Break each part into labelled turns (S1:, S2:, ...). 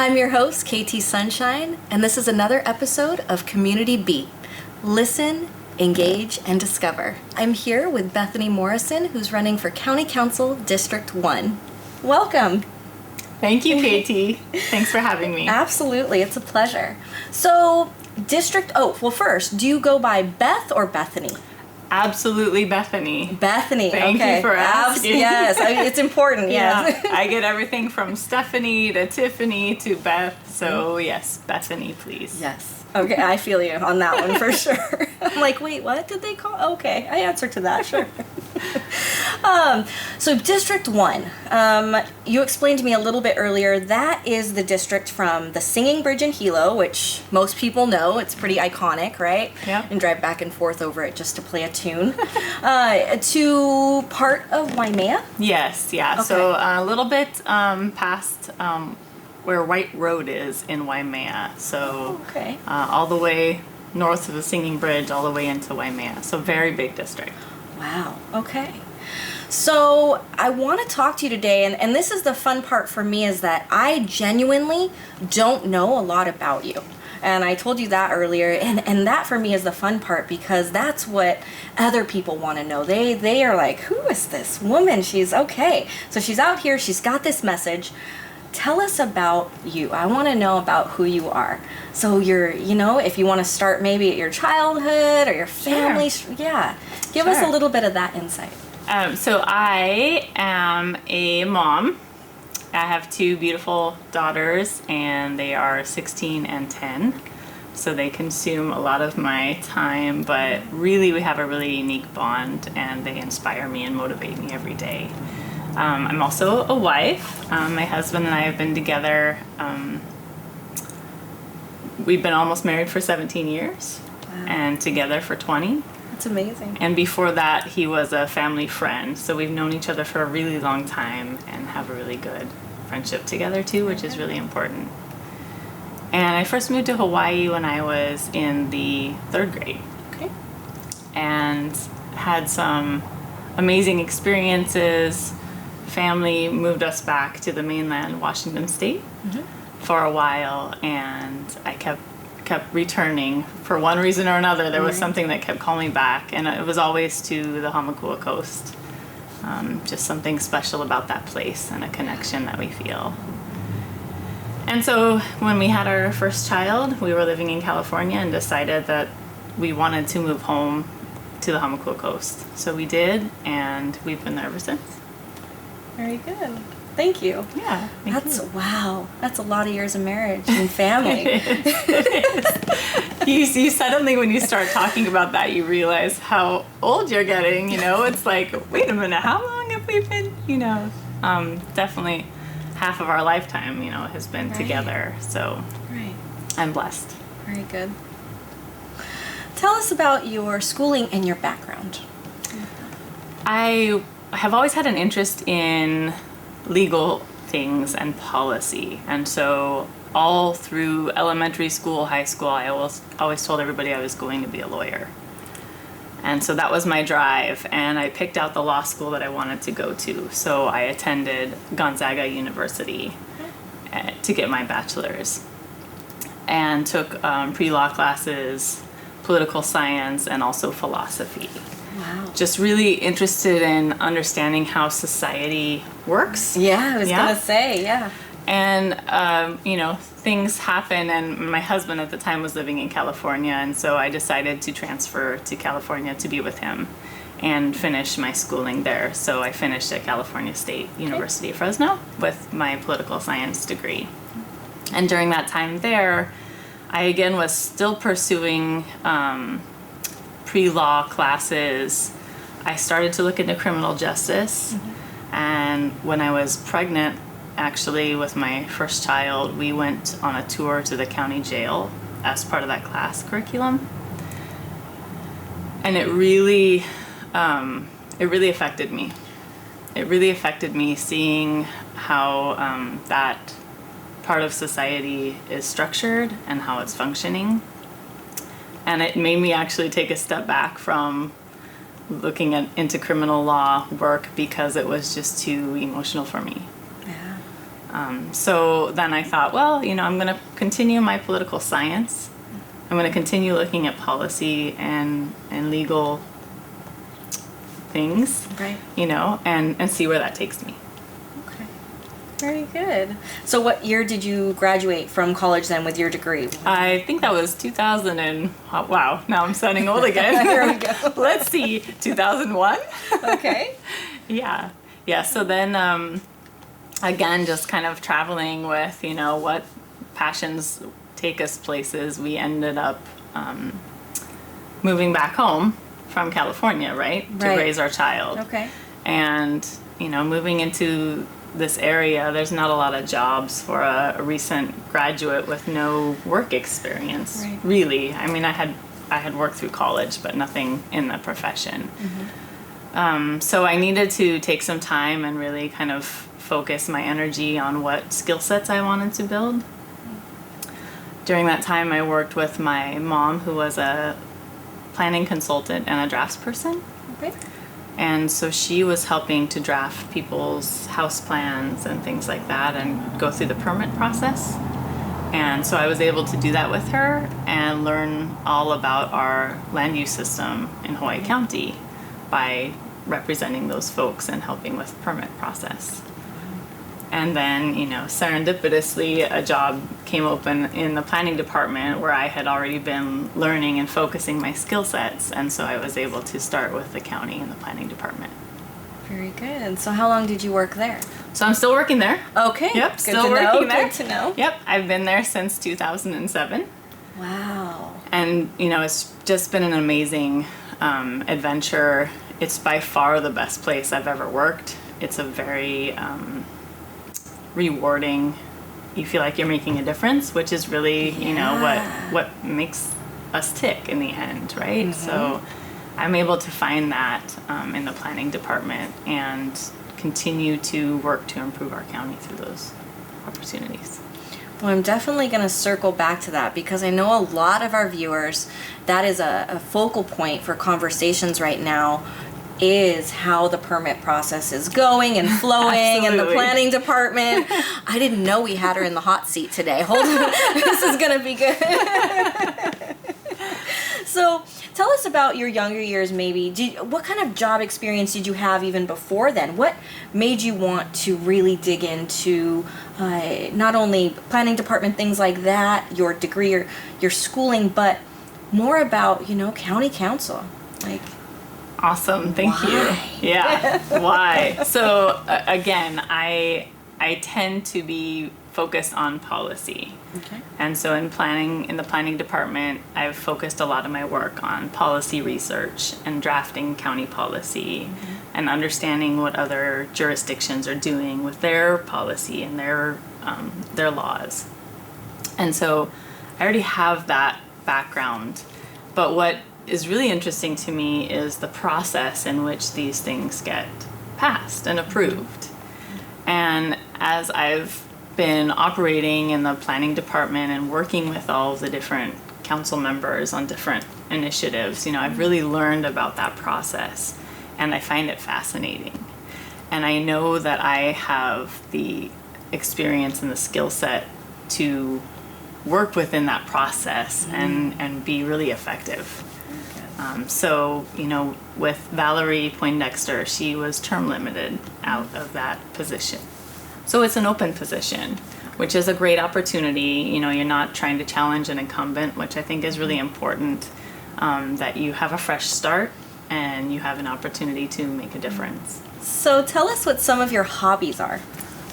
S1: I'm your host, KT Sunshine, and this is another episode of Community Beat. Listen, engage, and discover. I'm here with Bethany Morrison, who's running for County Council District 1. Welcome.
S2: Thank you, KT. Thanks for having me.
S1: Absolutely, it's a pleasure. So, first, do you go by Beth or Bethany?
S2: Absolutely, Bethany.
S1: Bethany.
S2: Thank you for asking.
S1: Yes, it's important. Yes.
S2: Yeah, I get everything from Stephanie to Tiffany to Beth. So yes, Bethany, please.
S1: Yes. Okay, I feel you on that one for sure. I'm like, wait, what did they call? Okay, I answer to that. Sure. So District 1, you explained to me a little bit earlier, that is the district from the Singing Bridge in Hilo, which most people know. It's pretty iconic, right?
S2: Yeah.
S1: And drive back and forth over it just to play a tune. To part of Waimea?
S2: Yes, yeah.
S1: Okay.
S2: So a little bit past where White Road is in Waimea. So
S1: Okay.
S2: all the way north of the Singing Bridge, all the way into Waimea. So very big district.
S1: Wow. Okay. So I want to talk to you today, and this is the fun part for me, is that I genuinely don't know a lot about you. And I told you that earlier, and that for me is the fun part, because that's what other people want to know. They are like, who is this woman? She's okay. So she's out here, she's got this message. Tell us about you. I want to know about who you are. So if you want to start maybe at your childhood or your family, yeah. Give us a little bit of that insight.
S2: So I am a mom. I have two beautiful daughters, and they are 16 and 10. So they consume a lot of my time, but really we have a really unique bond, and they inspire me and motivate me every day. I'm also a wife. My husband and I have been together. We've been almost married for 17 years.
S1: Wow.
S2: And together for 20.
S1: That's amazing.
S2: And before that, he was a family friend. So we've known each other for a really long time and have a really good friendship together too, which is really important. And I first moved to Hawaii when I was in the 3rd grade.
S1: Okay.
S2: And had some amazing experiences. Family moved us back to the mainland, Washington State, for a while, and I kept returning for one reason or another. There was something that kept calling back, and it was always to the Hamakua Coast. Just something special about that place and a connection that we feel. And so when we had our first child, we were living in California and decided that we wanted to move home to the Hamakua Coast. So we did, and we've been there ever since.
S1: Very good. Thank you.
S2: Yeah.
S1: Wow. That's a lot of years of marriage and family.
S2: You suddenly, when you start talking about that, you realize how old you're getting. It's like, wait a minute, how long have we been? Definitely half of our lifetime, has been together. So I'm blessed.
S1: Very good. Tell us about your schooling and your background.
S2: I have always had an interest in legal things and policy, and so all through elementary school, high school, I always told everybody I was going to be a lawyer. And so that was my drive, and I picked out the law school that I wanted to go to. So I attended Gonzaga University to get my bachelor's, and took pre-law classes, political science, and also philosophy.
S1: Wow.
S2: Just really interested in understanding how society works.
S1: Yeah, I was going to say, yeah.
S2: And, things happen, and my husband at the time was living in California, and so I decided to transfer to California to be with him and finish my schooling there. So I finished at California State University, Fresno, with my political science degree. And during that time there, I again was still pursuing pre-law classes. I started to look into criminal justice, and when I was pregnant, actually, with my first child, we went on a tour to the county jail as part of that class curriculum, and it really affected me. It really affected me seeing how that part of society is structured and how it's functioning. And it made me actually take a step back from looking into criminal law work because it was just too emotional for me.
S1: Yeah.
S2: So then I thought, well, I'm going to continue my political science. I'm going to continue looking at policy and legal things,
S1: Right.
S2: And see where that takes me.
S1: Okay. Very good. So what year did you graduate from college then with your degree?
S2: I think that was 2000 and, wow, now I'm sounding old again.
S1: Here we go.
S2: Let's see, 2001?
S1: Okay.
S2: Yeah. So then, again, just kind of traveling with, what passions take us places. We ended up moving back home from California, right? To
S1: Right.
S2: raise our child.
S1: Okay.
S2: And, moving into this area, there's not a lot of jobs for a recent graduate with no work experience,
S1: Right.
S2: really. I mean, I had worked through college, but nothing in the profession. So I needed to take some time and really kind of focus my energy on what skill sets I wanted to build. During that time, I worked with my mom, who was a planning consultant and a draftsperson.
S1: Okay.
S2: And so she was helping to draft people's house plans and things like that and go through the permit process. And so I was able to do that with her and learn all about our land use system in Hawaii County by representing those folks and helping with permit process. And then, serendipitously, a job came open in the planning department where I had already been learning and focusing my skill sets. And so I was able to start with the county in the planning department.
S1: Very good. So how long did you work there?
S2: So I'm still working there.
S1: Okay.
S2: Yep,
S1: Good
S2: still
S1: to
S2: working
S1: know.
S2: there.
S1: Good to know.
S2: Yep, I've been there since 2007.
S1: Wow.
S2: And, it's just been an amazing adventure. It's by far the best place I've ever worked. It's a very rewarding. You feel like you're making a difference, which is really, what makes us tick in the end, right? So I'm able to find that in the planning department and continue to work to improve our county through those opportunities.
S1: Well, I'm definitely going to circle back to that because I know a lot of our viewers, that is a focal point for conversations right now, is how the permit process is going and flowing and the planning department. I didn't know we had her in the hot seat today. Hold on. This is going to be good. So tell us about your younger years maybe. What kind of job experience did you have even before then? What made you want to really dig into not only planning department, things like that, your degree or your schooling, but more about, county council?
S2: Awesome, thank
S1: Why?
S2: you. Yeah, why? So again, I tend to be focused on policy.
S1: Okay.
S2: And so in the planning department, I've focused a lot of my work on policy research and drafting county policy and understanding what other jurisdictions are doing with their policy and their laws. And so I already have that background. But what is really interesting to me is the process in which these things get passed and approved. And as I've been operating in the planning department and working with all of the different council members on different initiatives, I've really learned about that process and I find it fascinating. And I know that I have the experience and the skill set to work within that process and be really effective. So, with Valerie Poindexter, she was term limited out of that position. So it's an open position, which is a great opportunity. You're not trying to challenge an incumbent, which I think is really important, that you have a fresh start and you have an opportunity to make a difference.
S1: So tell us what some of your hobbies are.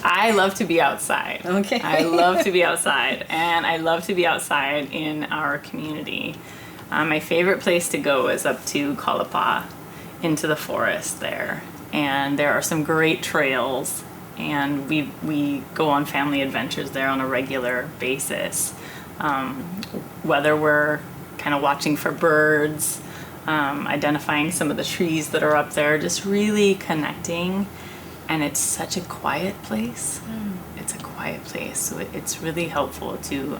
S2: I love to be outside.
S1: Okay.
S2: I love to be outside, and I love to be outside in our community. My favorite place to go is up to Kalapa, into the forest there. And there are some great trails, and we go on family adventures there on a regular basis. Whether we're kind of watching for birds, identifying some of the trees that are up there, just really connecting. And it's such a quiet place. It's a quiet place, so it's really helpful to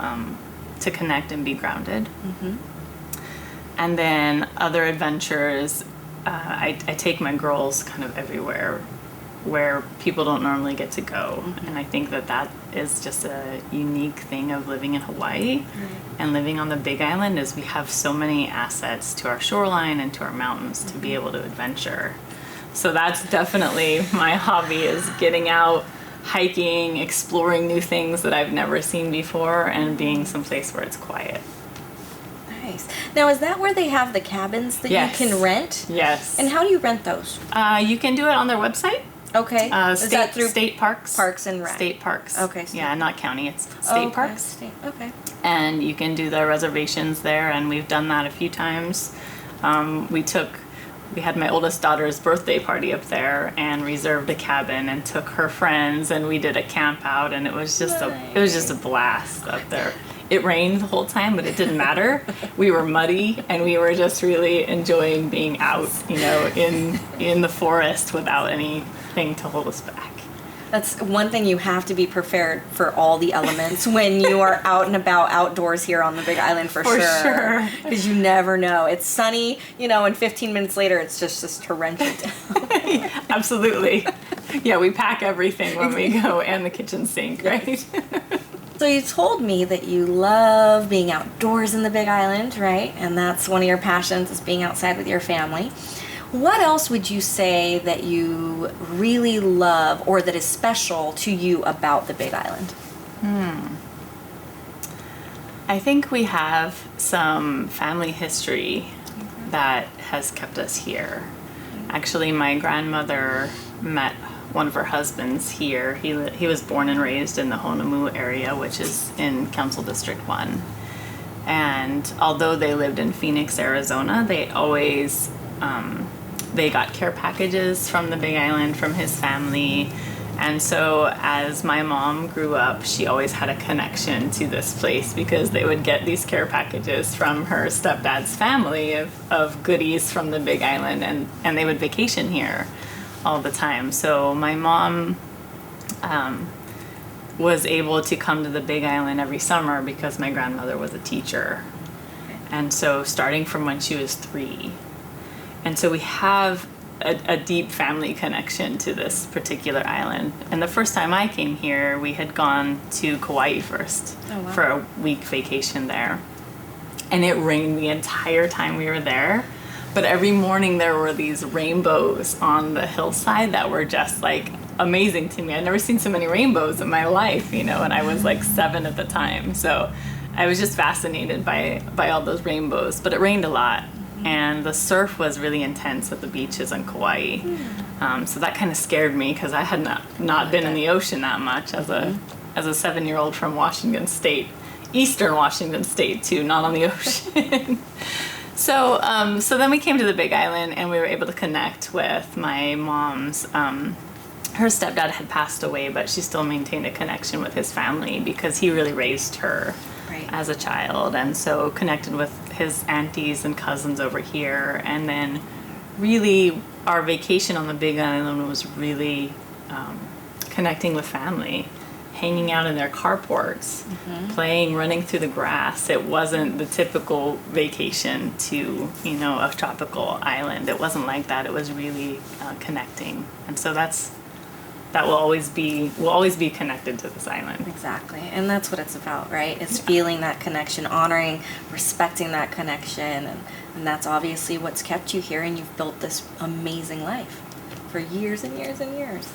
S2: connect and be grounded. And then other adventures, I take my girls kind of everywhere where people don't normally get to go. And I think that is just a unique thing of living in Hawaii and living on the Big Island, is we have so many assets to our shoreline and to our mountains to be able to adventure. So that's definitely my hobby, is getting out, hiking, exploring new things that I've never seen before, and being someplace where it's quiet.
S1: Nice. Now, is that where they have the cabins that you can rent?
S2: Yes.
S1: And how do you rent those?
S2: You can do it on their website.
S1: Okay.
S2: Is that through state parks?
S1: Parks and Rec.
S2: State parks.
S1: Okay.
S2: Yeah, not county. It's state parks.
S1: Okay.
S2: And you can do the reservations there, and we've done that a few times. We had my oldest daughter's birthday party up there and reserved a cabin and took her friends, and we did a camp out, and it was just a blast up there. It rained the whole time, but it didn't matter. We were muddy, and we were just really enjoying being out, in the forest without anything to hold us back.
S1: That's one thing, you have to be prepared for all the elements when you are out and about outdoors here on the Big Island for sure. Because you never know. It's sunny, and 15 minutes later it's just torrential down.
S2: Absolutely. Yeah, we pack everything when we go, and the kitchen sink, right?
S1: So you told me that you love being outdoors in the Big Island, right? And that's one of your passions, is being outside with your family. What else would you say that you really love, or that is special to you about the Big Island?
S2: I think we have some family history that has kept us here. Actually, my grandmother met one of her husbands here. He was born and raised in the Honolulu area, which is in Council District 1. And although they lived in Phoenix, Arizona, they always they got care packages from the Big Island, from his family. And so as my mom grew up, she always had a connection to this place, because they would get these care packages from her stepdad's family of goodies from the Big Island, and they would vacation here all the time. So my mom was able to come to the Big Island every summer because my grandmother was a teacher. And so starting from when she was 3. And so we have a deep family connection to this particular island. And the first time I came here, we had gone to Kauai first for a week vacation there. And it rained the entire time we were there. But every morning there were these rainbows on the hillside that were just like amazing to me. I'd never seen so many rainbows in my life, and I was like 7 at the time. So I was just fascinated by all those rainbows. But it rained a lot. And the surf was really intense at the beaches in Kauai. So that kind of scared me, because I had not been in the ocean that much as a 7-year-old from Washington State, Eastern Washington State too, not on the ocean. So then we came to the Big Island, and we were able to connect with my mom's. Her stepdad had passed away, but she still maintained a connection with his family, because he really raised her as a child, and so connected with his aunties and cousins over here. And then really our vacation on the Big Island was really connecting with family, hanging out in their carports, playing, running through the grass. It wasn't the typical vacation to a tropical island. It wasn't like that. It was really connecting. And so that will always be connected to this island.
S1: Exactly. And that's what it's about, right? It's feeling that connection, honoring, respecting that connection, and that's obviously what's kept you here, and you've built this amazing life for years and years and years.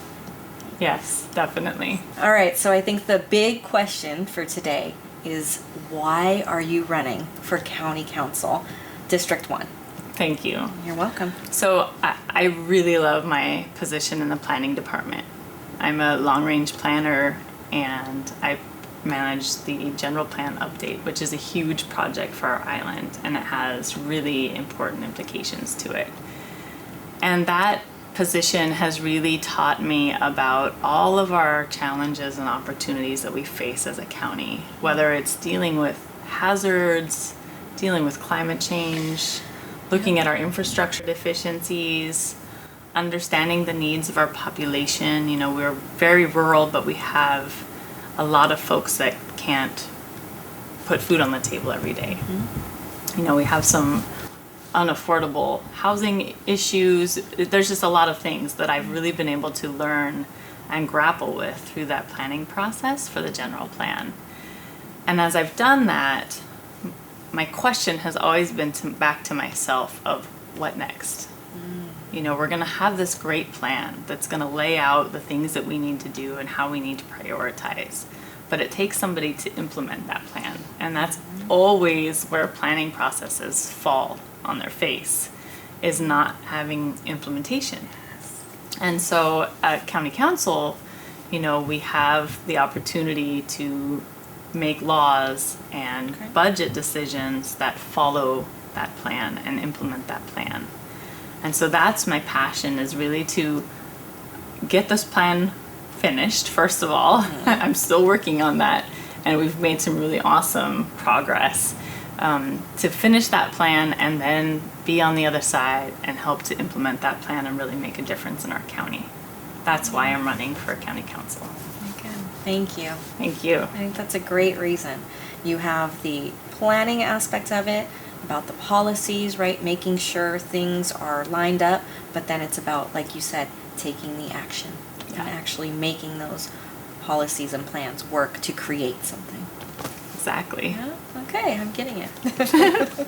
S2: Yes, definitely.
S1: All right, so I think the big question for today is, why are you running for County Council District 1?
S2: Thank you.
S1: You're welcome.
S2: So I really love my position in the planning department. I'm a long-range planner, and I manage the general plan update, which is a huge project for our island, and it has really important implications to it. And that position has really taught me about all of our challenges and opportunities that we face as a county, whether it's dealing with hazards, dealing with climate change, looking at our infrastructure deficiencies, understanding the needs of our population. We're very rural, but we have a lot of folks that can't put food on the table every day. We have some unaffordable housing issues. There's just a lot of things that I've really been able to learn and grapple with through that planning process for the general plan. And as I've done that, my question has always been back to myself of what next? You know, we're going to have this great plan that's going to lay out the things that we need to do and how we need to prioritize. But it takes somebody to implement that plan. And that's always where planning processes fall on their face, is not having implementation. And so at County Council, you know, we have the opportunity to make laws and budget decisions that follow that plan and implement that plan. And so that's my passion, is really to get this plan finished, first of all. I'm still working on that, and we've made some really awesome progress to finish that plan and then be on the other side and help to implement that plan and really make a difference in our county. That's why I'm running for county council.
S1: Okay. Thank you.
S2: Thank you.
S1: I think that's a great reason. You have the planning aspect of it, about the policies, right? Making sure things are lined up, but then it's about, like you said, taking the action and actually making those policies and plans work to create something.
S2: Exactly.
S1: Yeah? Okay, I'm getting it.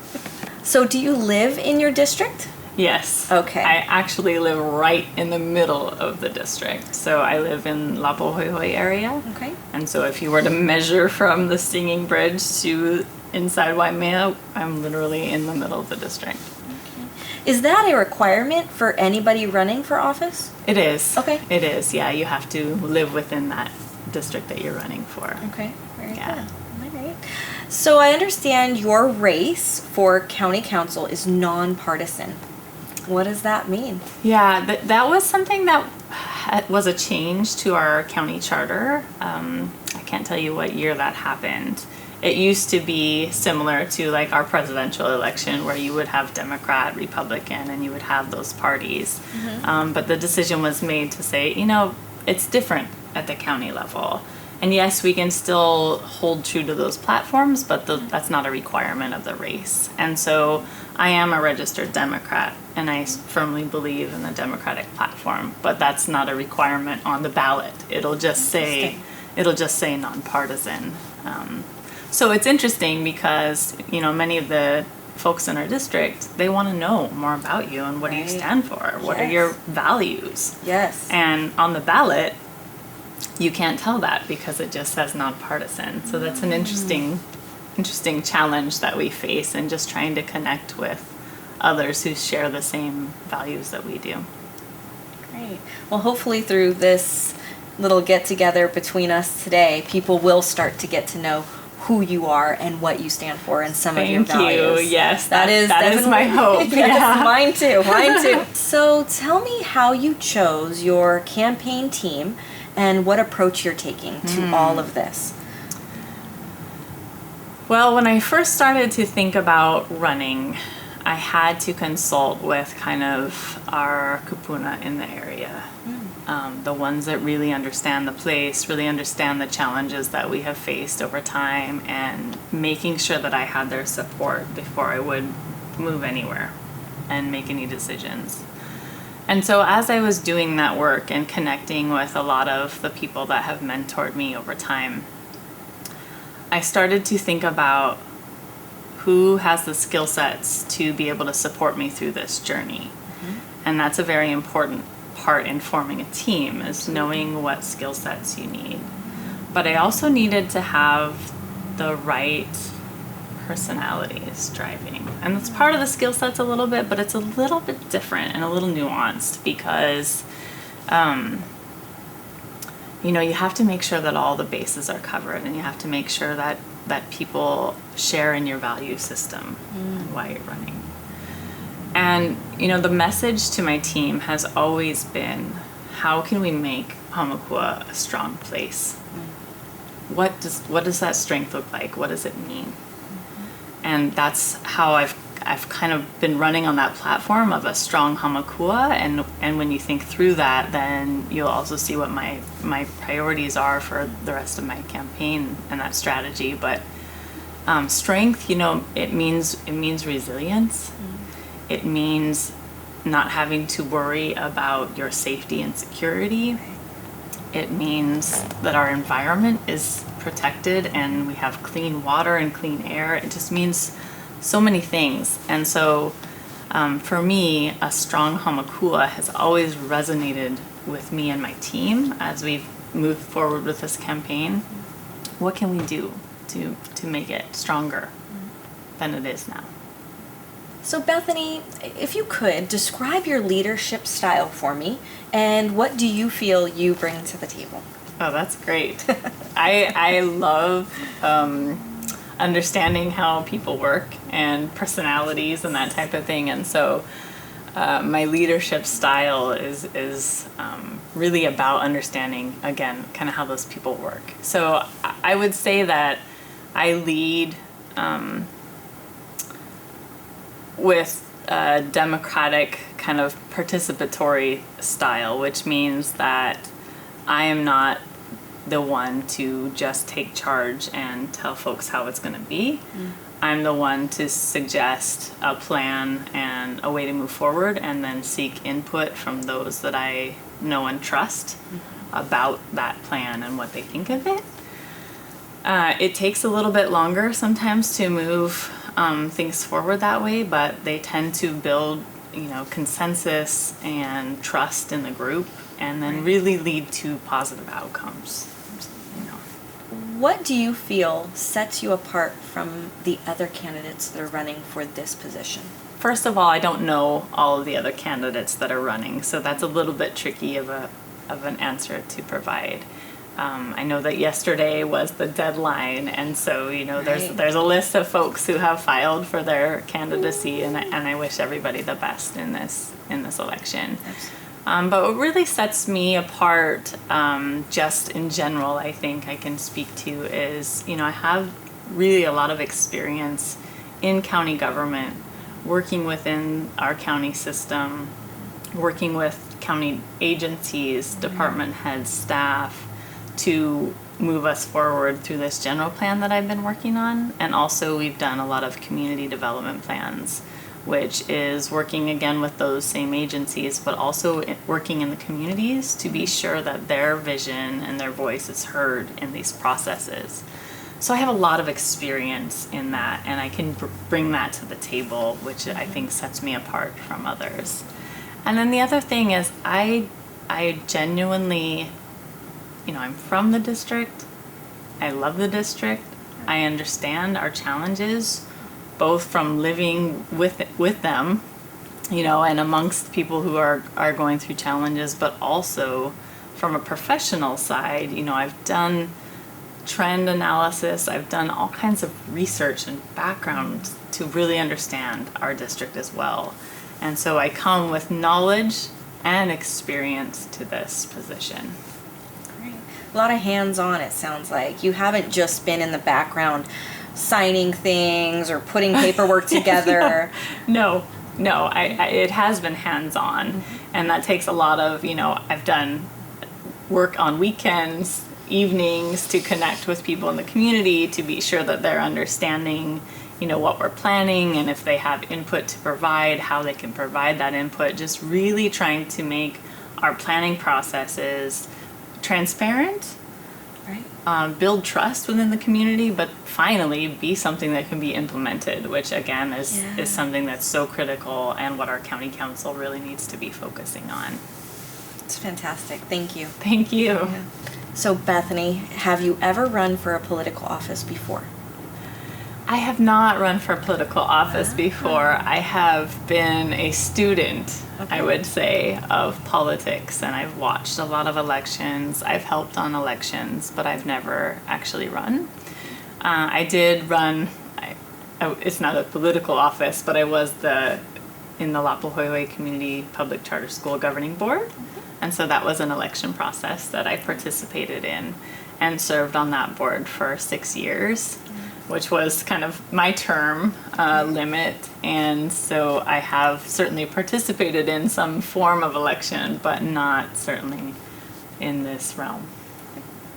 S1: So do you live in your district?
S2: Yes.
S1: Okay.
S2: I actually live right in the middle of the district. So I live in La Pohoihoi area.
S1: Okay.
S2: And so if you were to measure from the Singing Bridge to inside Waimea, I'm literally in the middle of the district.
S1: Okay. Is that a requirement for anybody running for office?
S2: It is.
S1: Okay.
S2: It is, yeah. You have to live within that district that you're running for.
S1: Okay, very
S2: Yeah.
S1: good. All right. So I understand your race for county council is nonpartisan. What does that mean?
S2: Yeah, that was something that was a change to our county charter. I can't tell you what year that happened. It used to be similar to like our presidential election, where you would have Democrat, Republican, and you would have those parties. But the decision was made to say, you know, it's different at the county level. And yes, we can still hold true to those platforms, but that's not a requirement of the race. And so I am a registered Democrat, and I firmly believe in the Democratic platform, but that's not a requirement on the ballot. It'll just say nonpartisan. So it's interesting because, you know, many of the folks in our district, they want to know more about you and what do you stand for? What are your values?
S1: Yes.
S2: And on the ballot, you can't tell that because it just says nonpartisan. So that's an interesting challenge that we face, and just trying to connect with others who share the same values that we do.
S1: Great. Well, hopefully through this little get together between us today, people will start to get to know who you are and what you stand for and some of your values.
S2: Thank you. Yes,
S1: that is
S2: my hope.
S1: Yes,
S2: Yeah.
S1: Mine too. So tell me how you chose your campaign team and what approach you're taking to all of this.
S2: Well, when I first started to think about running, I had to consult with kind of our kupuna in the area. The ones that really understand the place, really understand the challenges that we have faced over time, and making sure that I had their support before I would move anywhere and make any decisions. And so as I was doing that work and connecting with a lot of the people that have mentored me over time, I started to think about who has the skill sets to be able to support me through this journey. And that's a very important part in forming a team, is knowing what skill sets you need. But I also needed to have the right personalities driving. And that's part of the skill sets a little bit, but it's a little bit different and a little nuanced because, you know, you have to make sure that all the bases are covered, and you have to make sure that people share in your value system while you're running. And, you know, the message to my team has always been, how can we make Hamakua a strong place? What does that strength look like? What does it mean? And that's how I've kind of been running on that platform of a strong Hamakua, and when you think through that, then you'll also see what my priorities are for the rest of my campaign and that strategy. But strength, you know, it means resilience. It means not having to worry about your safety and security. It means that our environment is protected and we have clean water and clean air. It just means so many things. And so for me, a strong Hamakua has always resonated with me and my team as we've moved forward with this campaign. What can we do to make it stronger than it is now?
S1: So Bethany, if you could, describe your leadership style for me, and what do you feel you bring to the table?
S2: Oh, that's great. I love understanding how people work and personalities and that type of thing. And so my leadership style is really about understanding, again, kind of how those people work. So I would say that I lead with a democratic kind of participatory style, which means that I am not the one to just take charge and tell folks how it's going to be. I'm the one to suggest a plan and a way to move forward, and then seek input from those that I know and trust about that plan and what they think of it. It takes a little bit longer sometimes to move things forward that way, but they tend to build, consensus and trust in the group, and then really lead to positive outcomes.
S1: What do you feel sets you apart from the other candidates that are running for this position?
S2: First of all, I don't know all of the other candidates that are running, so that's a little bit tricky of an answer to provide. I know that yesterday was the deadline, and so there's a list of folks who have filed for their candidacy, and I wish everybody the best in this election. But what really sets me apart, just in general, I think I can speak to is, I have really a lot of experience in county government, working within our county system, working with county agencies, department heads, staff, to move us forward through this general plan that I've been working on. And also we've done a lot of community development plans, which is working again with those same agencies, but also working in the communities to be sure that their vision and their voice is heard in these processes. So I have a lot of experience in that, and I can bring that to the table, which I think sets me apart from others. And then the other thing is I genuinely, I'm from the district. I love the district. I understand our challenges, both from living with them, and amongst people who are going through challenges, but also from a professional side. I've done trend analysis. I've done all kinds of research and background to really understand our district as well. And so I come with knowledge and experience to this position.
S1: Great. A lot of hands-on, it sounds like. You haven't just been in the background signing things or putting paperwork together.
S2: No, it has been hands-on, and that takes a lot of, I've done work on weekends, evenings, to connect with people in the community to be sure that they're understanding, what we're planning, and if they have input to provide, how they can provide that input. Just really trying to make our planning processes transparent,
S1: right?
S2: Build trust within the community, but finally be something that can be implemented, which again is something that's so critical, and what our county council really needs to be focusing on.
S1: It's fantastic. Thank you.
S2: Thank you.
S1: Yeah. So Bethany, have you ever run for a political office before?
S2: I have not run for political office before. I have been a student, I would say, of politics, and I've watched a lot of elections. I've helped on elections, but I've never actually run. I did run, it's not a political office, but I was in the Lapahoehoe Community Public Charter School Governing Board, and so that was an election process that I participated in and served on that board for 6 years. Which was kind of my term limit, and so I have certainly participated in some form of election, but not certainly in this realm.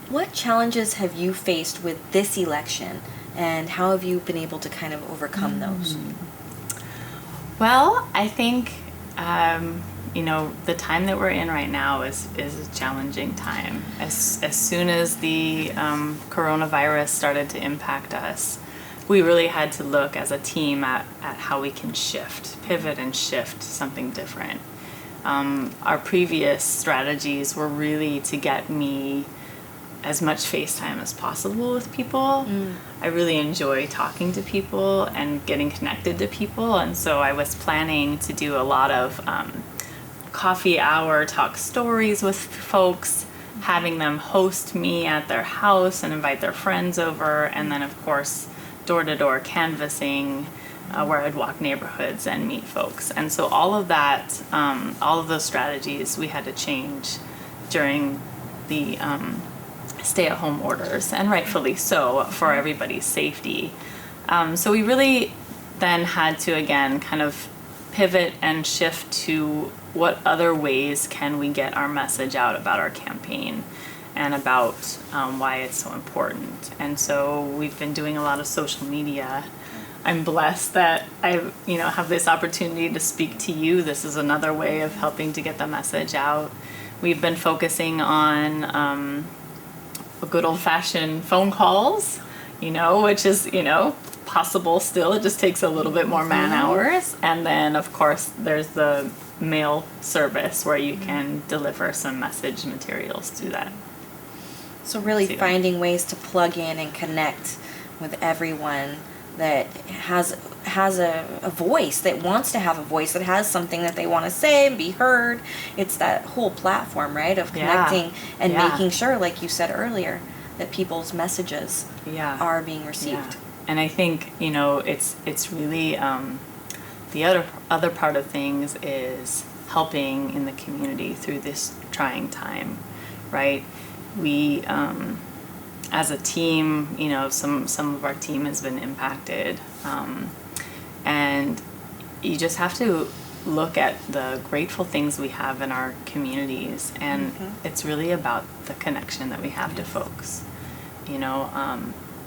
S1: What challenges have you faced with this election, and how have you been able to kind of overcome those?
S2: Well, I think, the time that we're in right now is a challenging time. As soon as the coronavirus started to impact us, we really had to look as a team at how we can pivot and shift to something different. Our previous strategies were really to get me as much FaceTime as possible with people. I really enjoy talking to people and getting connected to people, and so I was planning to do a lot of coffee hour talk stories with folks, having them host me at their house and invite their friends over, and then of course door-to-door canvassing where I'd walk neighborhoods and meet folks. And so all of that, all of those strategies we had to change during the stay-at-home orders, and rightfully so, for everybody's safety. So we really then had to, again, kind of pivot and shift to what other ways can we get our message out about our campaign and about why it's so important. And so we've been doing a lot of social media. I'm blessed that I have this opportunity to speak to you. This is another way of helping to get the message out. We've been focusing on good old-fashioned phone calls, which is, possible still. It just takes a little bit more man hours. And then, of course, there's the mail service where you can deliver some message materials to that.
S1: So really finding ways to plug in and connect with everyone that has a voice, that wants to have a voice, that has something that they want to say and be heard. It's that whole platform, right, of connecting and making sure, like you said earlier, that people's messages are being received.
S2: And I think, it's really the other part of things is helping in the community through this trying time, right? We as a team, some of our team has been impacted, and you just have to look at the grateful things we have in our communities, and it's really about the connection that we have to folks.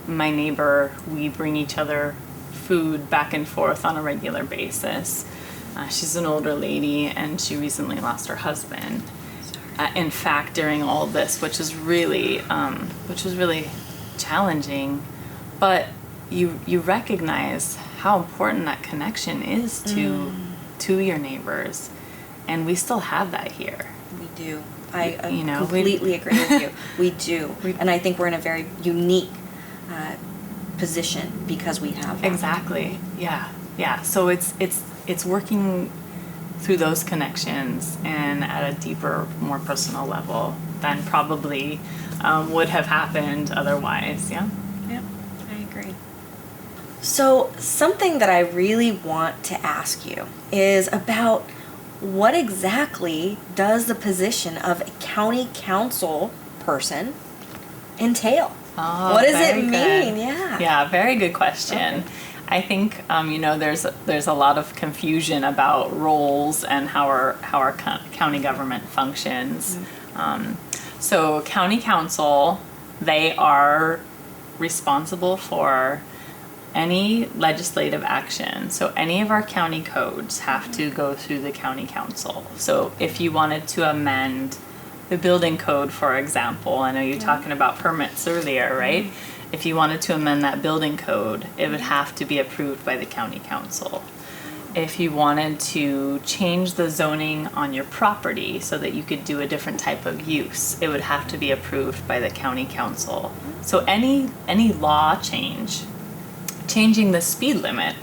S2: My neighbor, we bring each other food back and forth on a regular basis. She's an older lady, and she recently lost her husband. In fact, during all this, which was really challenging, but you recognize how important that connection is to your neighbors, and we still have that here.
S1: We do. I completely agree with you. We do, and I think we're in a very unique position because we have that.
S2: Exactly. Yeah. So it's working through those connections and at a deeper, more personal level than probably would have happened otherwise. Yeah,
S1: I agree. So something that I really want to ask you is about what exactly does the position of a county council person entail?
S2: Oh,
S1: what does it mean?
S2: Good.
S1: Yeah.
S2: Yeah, very good question.
S1: Okay.
S2: I think there's a lot of confusion about roles and how our county government functions. So county council, they are responsible for any legislative action. So any of our county codes have to go through the county council. So if you wanted to amend the building code, for example, I know you're talking about permits earlier, right? If you wanted to amend that building code, it would have to be approved by the county council. If you wanted to change the zoning on your property so that you could do a different type of use, it would have to be approved by the county council. So any law changing the speed limit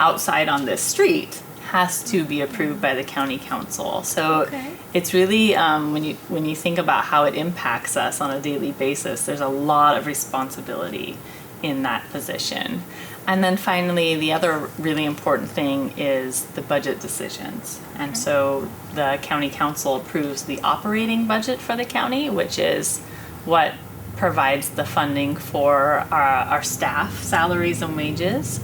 S2: outside on this street has to be approved by the county council. So it's really, when you think about how it impacts us on a daily basis, there's a lot of responsibility in that position. And then finally, the other really important thing is the budget decisions. And so the county council approves the operating budget for the county, which is what provides the funding for our staff salaries and wages,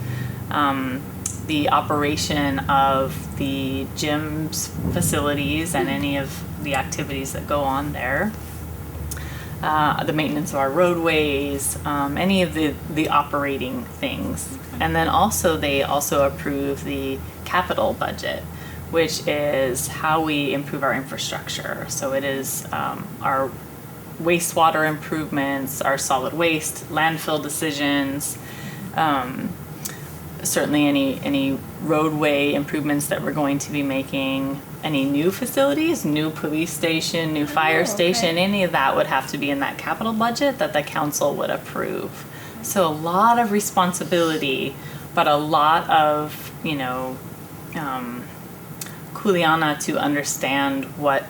S2: the operation of the gym's facilities and any of the activities that go on there. the maintenance of our roadways, any of the operating things. And then also they also approve the capital budget, which is how we improve our infrastructure. So it is our wastewater improvements, our solid waste, landfill decisions, certainly any roadway improvements that we're going to be making, any new facilities, new police station, new fire station, any of that would have to be in that capital budget that the council would approve. So a lot of responsibility, but a lot of, kuleana to understand what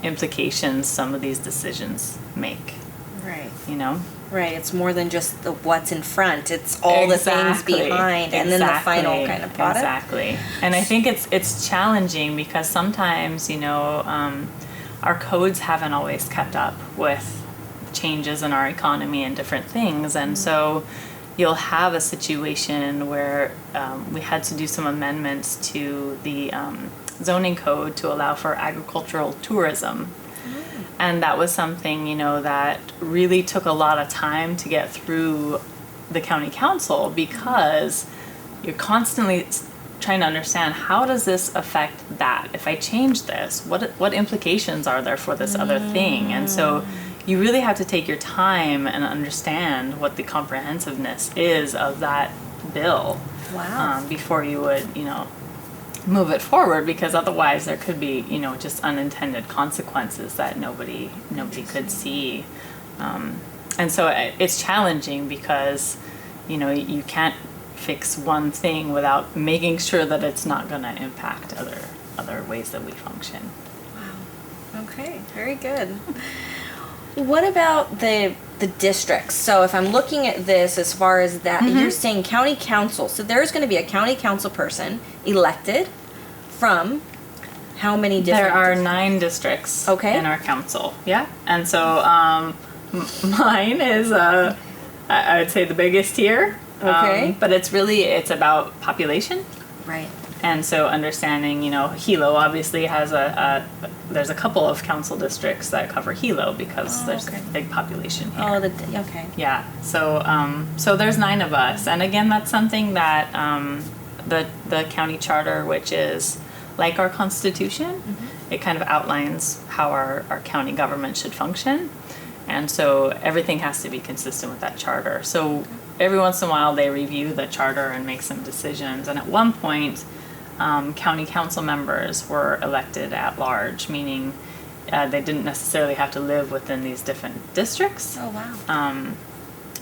S2: implications some of these decisions make.
S1: Right. Right, it's more than just the what's in front. It's all the things behind, and then the final kind of product.
S2: Exactly. And I think it's challenging because sometimes, our codes haven't always kept up with changes in our economy and different things. And so you'll have a situation where we had to do some amendments to the zoning code to allow for agricultural tourism. And that was something, that really took a lot of time to get through the county council because you're constantly trying to understand how does this affect that? If I change this, what implications are there for this other thing? And so you really have to take your time and understand what the comprehensiveness is of that bill.
S1: Wow.
S2: Before you would, move it forward, because otherwise there could be just unintended consequences that nobody could see, and so it's challenging because you can't fix one thing without making sure that it's not going to impact other ways that we function.
S1: Wow. Okay, very good. What about the districts? So if I'm looking at this as far as that, you're saying county council. So there's going to be a county council person elected from how many different?
S2: There are 9 districts in our council. Yeah. And so mine is, I would say, the biggest here.
S1: Okay.
S2: But it's about population.
S1: Right.
S2: And so understanding, Hilo obviously has there's a couple of council districts that cover Hilo because there's a big population here.
S1: Oh, okay.
S2: Yeah. So there's 9 of us. And again, that's something that the county charter, which is like our constitution, it kind of outlines how our county government should function. And so everything has to be consistent with that charter. So every once in a while they review the charter and make some decisions. And at one point, county council members were elected at large, meaning they didn't necessarily have to live within these different districts.
S1: Oh, wow.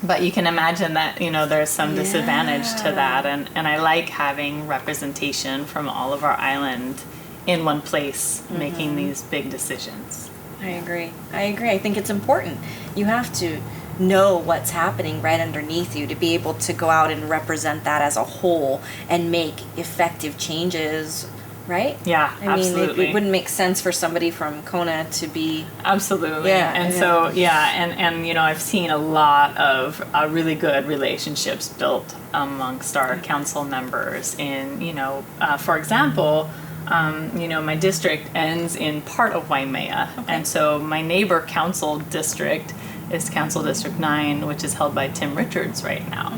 S2: But you can imagine that, there's some disadvantage to that. And I like having representation from all of our island in one place making these big decisions.
S1: I agree. I think it's important. You have to know what's happening right underneath you to be able to go out and represent that as a whole and make effective changes, right?
S2: Yeah, absolutely.
S1: I mean, it wouldn't make sense for somebody from Kona to be...
S2: Absolutely.
S1: Yeah,
S2: and so, and I've seen a lot of really good relationships built amongst our council members in, for example, my district ends in part of Waimea. And so my neighbor council district is Council District 9, which is held by Tim Richards right now.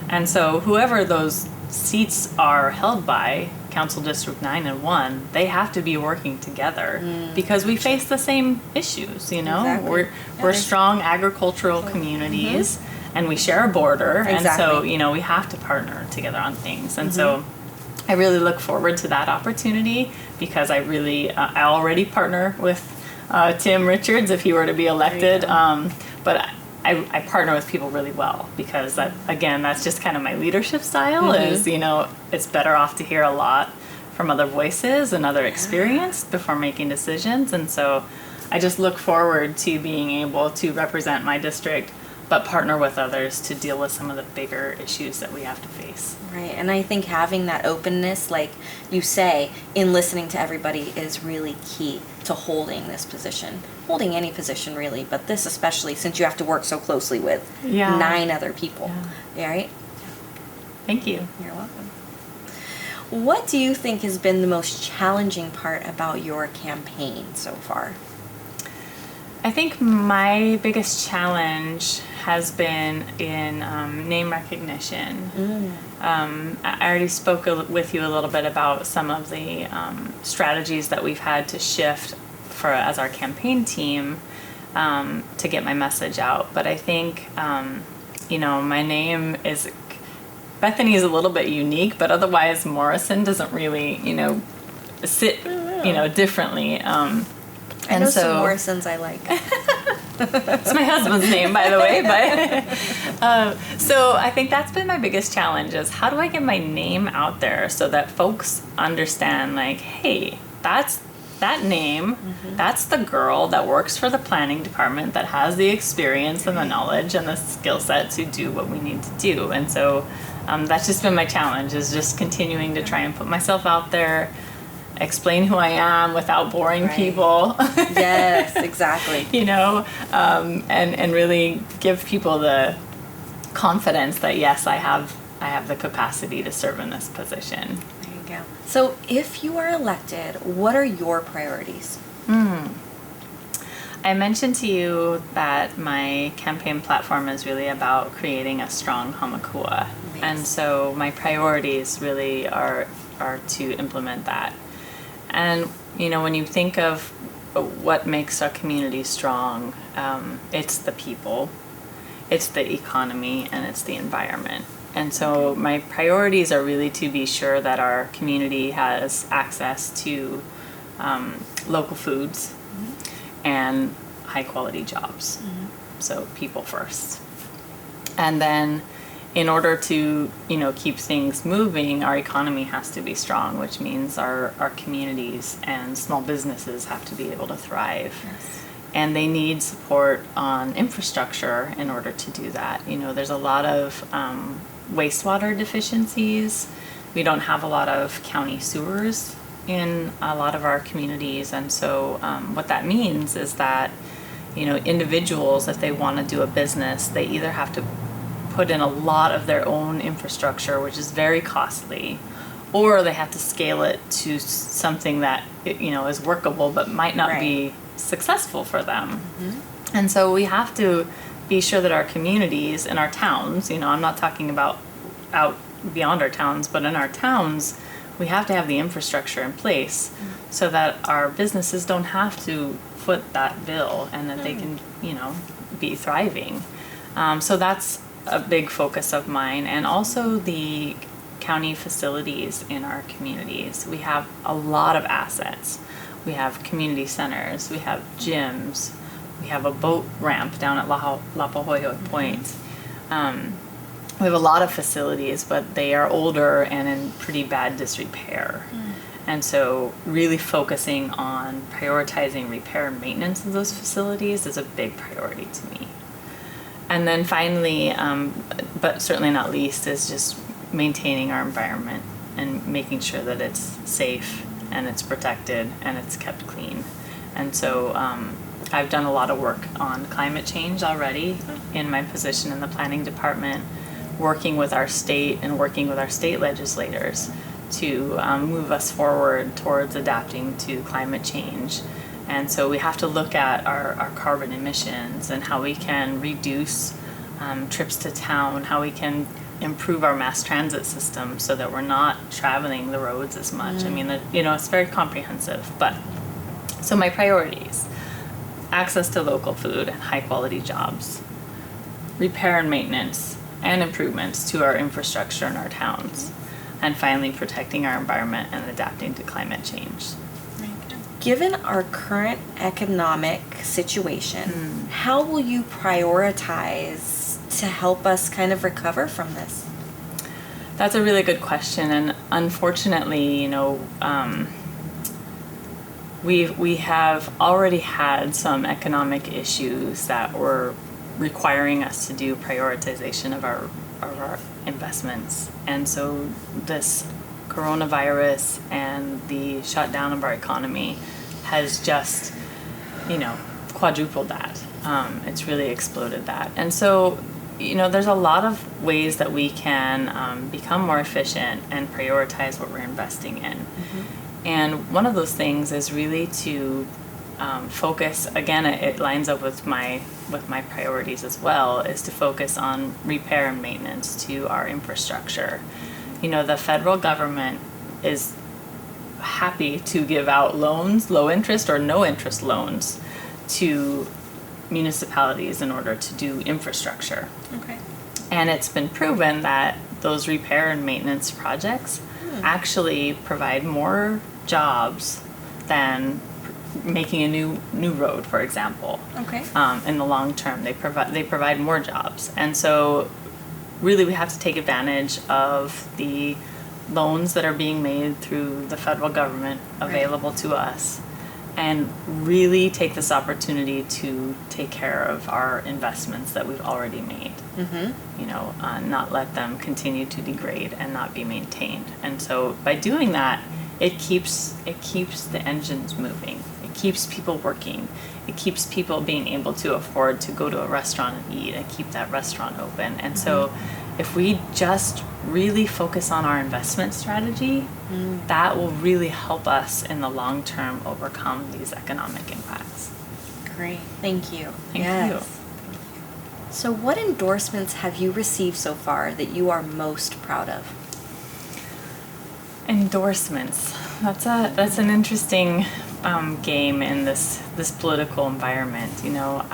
S2: And so whoever those seats are held by, Council District 9 and 1, they have to be working together because we face the same issues,
S1: Exactly.
S2: We're strong agricultural communities and we share a border.
S1: Exactly.
S2: And so, we have to partner together on things. And so I really look forward to that opportunity because I already partner with Tim Richards if he were to be elected. But I partner with people really well because that's just kind of my leadership style is, it's better off to hear a lot from other voices and other experience before making decisions. And so I just look forward to being able to represent my district, but partner with others to deal with some of the bigger issues that we have to face.
S1: Right, and I think having that openness, like you say, in listening to everybody is really key to holding this position. Holding any position, really, but this especially, since you have to work so closely with 9 other people. Yeah. Right?
S2: Thank you.
S1: You're welcome. What do you think has been the most challenging part about your campaign so far?
S2: I think my biggest challenge has been in name recognition. I already spoke with you a little bit about some of the strategies that we've had to shift as our campaign team to get my message out. But I think, my name is, Bethany is a little bit unique, but otherwise Morrison doesn't really, sit, differently.
S1: I know some Morrisons I like.
S2: It's my husband's name, by the way. But so I think that's been my biggest challenge is how do I get my name out there so that folks understand, like, hey, that's that name. That's the girl that works for the planning department that has the experience and the knowledge and the skill set to do what we need to do. And so that's just been my challenge, is just continuing to try and put myself out there, explain who I am without boring people.
S1: Yes, exactly.
S2: And really give people the confidence that yes, I have the capacity to serve in this position.
S1: There you go. So if you are elected, what are your priorities?
S2: I mentioned to you that my campaign platform is really about creating a strong Hamakua.
S1: Nice.
S2: And so my priorities really are to implement that. And, when you think of what makes our community strong, it's the people, it's the economy, and it's the environment. And so my priorities are really to be sure that our community has access to local foods and high quality jobs. So people first. And then in order to, keep things moving, our economy has to be strong, which means our communities and small businesses have to be able to thrive.
S1: Yes.
S2: And they need support on infrastructure in order to do that. There's a lot of wastewater deficiencies. We don't have a lot of county sewers in a lot of our communities. And so what that means is that, individuals, if they want to do a business, they either have to put in a lot of their own infrastructure, which is very costly, or they have to scale it to something that is workable but might not be successful for them. And so we have to be sure that our communities and our towns, I'm not talking about out beyond our towns, but in our towns we have to have the infrastructure in place so that our businesses don't have to foot that bill and that they can be thriving. So that's a big focus of mine. And also the county facilities in our communities. We have a lot of assets. We have community centers, we have gyms, we have a boat ramp down at Lapahoyo Point. We have a lot of facilities, but they are older and in pretty bad disrepair. And so really focusing on prioritizing repair and maintenance of those facilities is a big priority to me. And then finally, but certainly not least, is just maintaining our environment and making sure that it's safe and it's protected and it's kept clean. And so I've done a lot of work on climate change already in my position in the planning department, working with our state and working with our state legislators to move us forward towards adapting to climate change. And so we have to look at our carbon emissions and how we can reduce trips to town, how we can improve our mass transit system so that we're not traveling the roads as much. I mean, it's very comprehensive. But so my priorities: access to local food and high quality jobs, repair and maintenance and improvements to our infrastructure in our towns, and finally protecting our environment and adapting to climate change.
S1: Given our current economic situation, how will you prioritize to help us kind of recover from this?
S2: That's a really good question, and unfortunately, we have already had some economic issues that were requiring us to do prioritization of our investments, and so this coronavirus and the shutdown of our economy has just, quadrupled that. It's really exploded that. And so, there's a lot of ways that we can become more efficient and prioritize what we're investing in. And one of those things is really to focus, again, it lines up with my priorities as well, is to focus on repair and maintenance to our infrastructure. You know, the federal government is happy to give out loans, low interest or no interest loans, to municipalities in order to do infrastructure.
S1: Okay.
S2: And it's been proven that those repair and maintenance projects actually provide more jobs than making a new road, for example.
S1: Okay.
S2: In the long term, they provide more jobs, and so really we have to take advantage of the loans that are being made through the federal government available to us, and really take this opportunity to take care of our investments that we've already made. You know, not let them continue to degrade and not be maintained. And so by doing that, it keeps the engines moving. It keeps people working. It keeps people being able to afford to go to a restaurant and eat and keep that restaurant open. And so if we just really focus on our investment strategy, that will really help us in the long term overcome these economic impacts.
S1: Great. Thank you.
S2: Thank you.
S1: So what endorsements have you received so far that you are most proud of?
S2: Endorsements. That's an interesting game in this political environment. You know,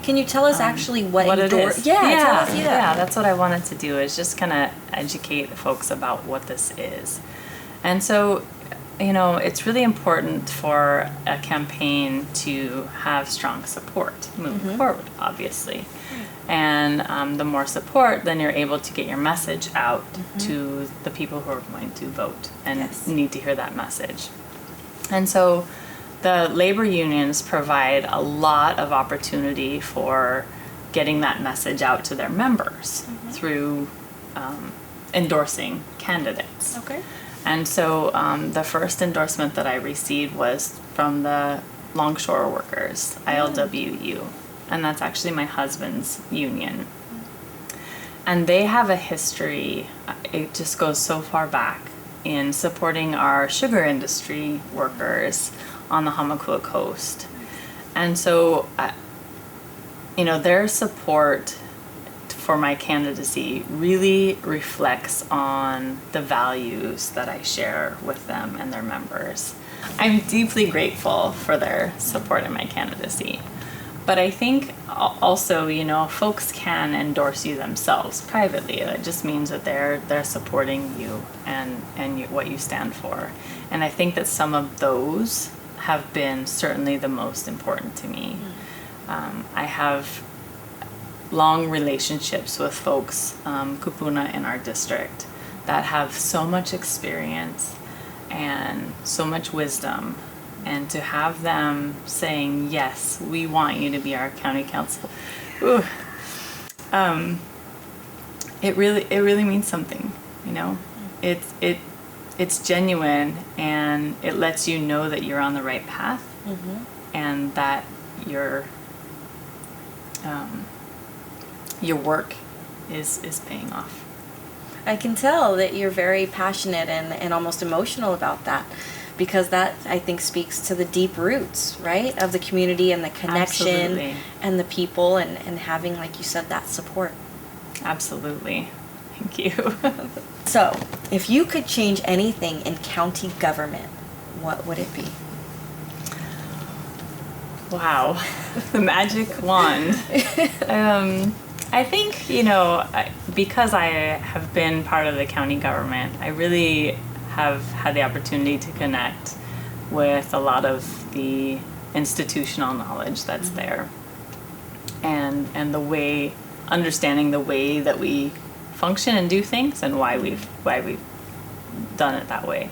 S1: Can you tell us actually what
S2: it is?
S1: Yeah, tell us,
S2: yeah. That's what I wanted to do, is just kind of educate folks about what this is. And so, you know, it's really important for a campaign to have strong support moving forward, obviously. And the more support, then you're able to get your message out to the people who are going to vote and need to hear that message. And so the labor unions provide a lot of opportunity for getting that message out to their members through endorsing candidates.
S1: Okay.
S2: And so the first endorsement that I received was from the Longshore Workers, ILWU. And that's actually my husband's union. And they have a history, it just goes so far back, in supporting our sugar industry workers on the Hamakua coast. And so, you know, their support for my candidacy really reflects on the values that I share with them and their members. I'm deeply grateful for their support in my candidacy. But I think also, you know, folks can endorse you themselves privately. That just means that they're supporting you and what you stand for. And I think that some of those have been certainly the most important to me. I have long relationships with folks, kupuna in our district, that have so much experience and so much wisdom. And to have them saying, yes, we want you to be our county council, it really means something, you know. It's genuine, and it lets you know that you're on the right path, and that your work is paying off.
S1: I can tell that you're very passionate and almost emotional about that. Because that, I think, speaks to the deep roots, right, of the community and the connection
S2: Absolutely.
S1: And the people and having, like you said, that support.
S2: Absolutely. Thank you.
S1: So, if you could change anything in county government, what would it be?
S2: Wow. The magic wand. I think, you know, because I have been part of the county government, I really have had the opportunity to connect with a lot of the institutional knowledge that's there, and understanding the way that we function and do things, and why we've done it that way.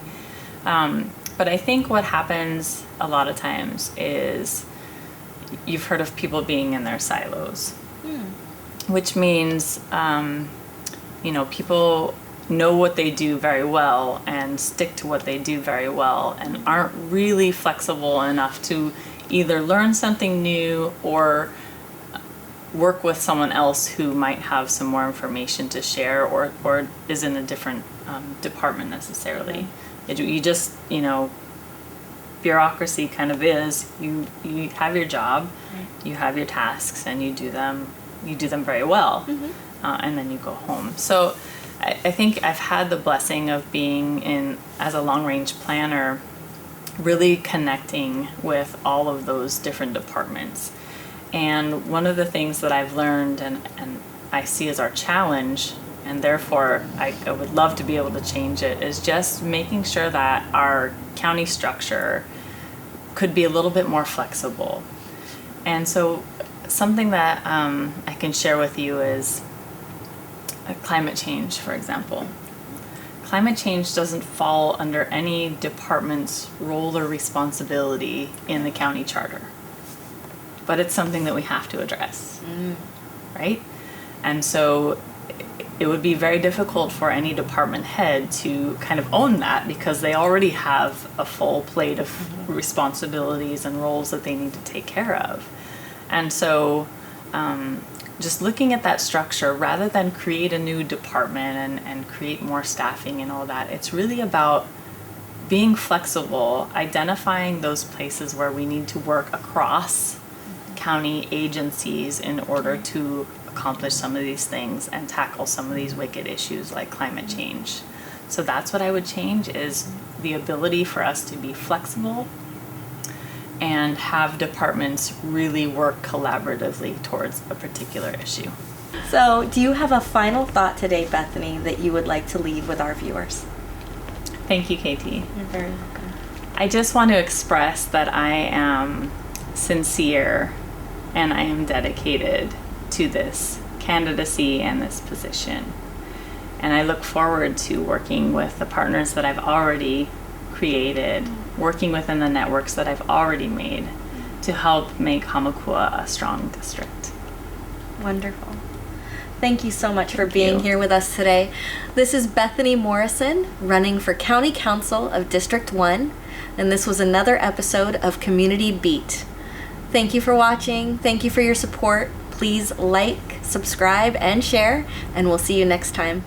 S2: But I think what happens a lot of times is you've heard of people being in their silos, which means you know, people know what they do very well and stick to what they do very well, and aren't really flexible enough to either learn something new or work with someone else who might have some more information to share, or is in a different department necessarily. You just, you know, bureaucracy kind of is, you have your job, you have your tasks, and you do them very well, and then you go home. So I think I've had the blessing of being in as a long-range planner, really connecting with all of those different departments. And one of the things that I've learned and I see as our challenge, and therefore I would love to be able to change it, is just making sure that our county structure could be a little bit more flexible. And so something that I can share with you is climate change, for example. Climate change doesn't fall under any department's role or responsibility in the county charter, but it's something that we have to address, right? And so it would be very difficult for any department head to kind of own that, because they already have a full plate of responsibilities and roles that they need to take care of. And so just looking at that structure, rather than create a new department and create more staffing and all that, it's really about being flexible, identifying those places where we need to work across county agencies in order to accomplish some of these things and tackle some of these wicked issues like climate change. So that's what I would change, is the ability for us to be flexible and have departments really work collaboratively towards a particular issue.
S1: So, do you have a final thought today, Bethany, that you would like to leave with our viewers?
S2: Thank you, Katie.
S1: You're very welcome.
S2: I just want to express that I am sincere and I am dedicated to this candidacy and this position. And I look forward to working with the partners that I've already created, working within the networks that I've already made to help make Hamakua a strong district.
S1: Wonderful. Thank you so much for being here with us today. This is Bethany Morrison, running for County Council of District 1, and this was another episode of Community Beat. Thank you for watching. Thank you for your support. Please like, subscribe, and share, and we'll see you next time.